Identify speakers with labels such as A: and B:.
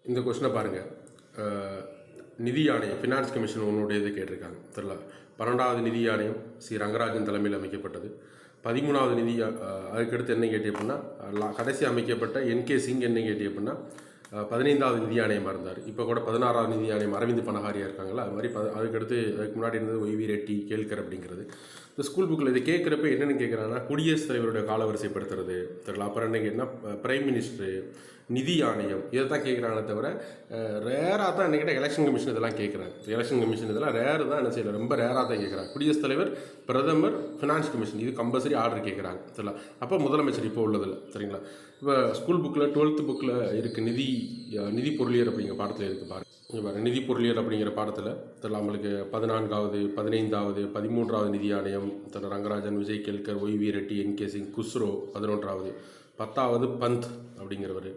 A: இந்த கொஸ்டினை பாருங்கள். நிதி ஆணையம் ஃபினான்ஸ் கமிஷன் உன்னுடைய இது கேட்டிருக்காங்க தெரியல. 12வது நிதி ஆணையம் சி ரங்கராஜன் தலைமையில் அமைக்கப்பட்டது. 13வது நிதி அதுக்கடுத்து என்ன கேட்டி அப்படின்னா கடைசி அமைக்கப்பட்ட என்கே சிங் என்ன கேட்டி அப்படின்னா 15வது நிதி ஆணையமாக இருந்தார். இப்போ கூட 16வது நிதி ஆணையம் அரவிந்த் பனகாரியாக இருக்காங்களா, அது மாதிரி அதுக்கடுத்து அதுக்கு முன்னாடி இருந்தது ஒய்வி ரெட்டி கேல்கர் அப்படிங்கிறது. இந்த ஸ்கூல் புக்கில் இது கேட்குறப்ப என்னென்னு கேட்குறாங்கன்னா குடியரசுத் தலைவருடைய காலவரிசைப்படுத்துறது தெரியல. அப்புறம் என்ன கேட்டால் பிரைம் மினிஸ்டரு, நிதி ஆணையம், இதை தான் கேட்குறாங்களே தவிர ரேராக தான் என்ன கேட்டால் எலெக்ஷன் கமிஷன் இதெல்லாம் கேட்குறாங்க. எலெக்ஷன் கமிஷன் இதெல்லாம் ரேரு தான் என்ன செய்யலை, ரொம்ப ரேராக தான் கேட்குறாங்க. குடியரசுத் தலைவர், பிரதமர், ஃபினான்ஸ் கமிஷன் இது கம்பல்சரி ஆர்டர் கேட்குறாங்க தெரியல. அப்போ முதலமைச்சர் இப்போ உள்ளதில்லை சரிங்களா. இப்போ ஸ்கூல் புக்கில் 12th புக்கில் இருக்குது நிதி பொருளியர் அப்படிங்கிற பாடத்தில் இருக்குது பாருங்கள். இங்கே பாருங்கள், நிதி பொருளியர் அப்படிங்கிற பாடத்தில் தெரியல நம்மளுக்கு 14வது, 15வது, 13வது நிதி ஆணையம் தெரியல ரங்கராஜன், விஜய் கேல்கர், ஒய்வி ரெட்டி, என்கே சிங், குஸ்ரோ 11வது, 10வது பந்த் அப்படிங்கிறவர்,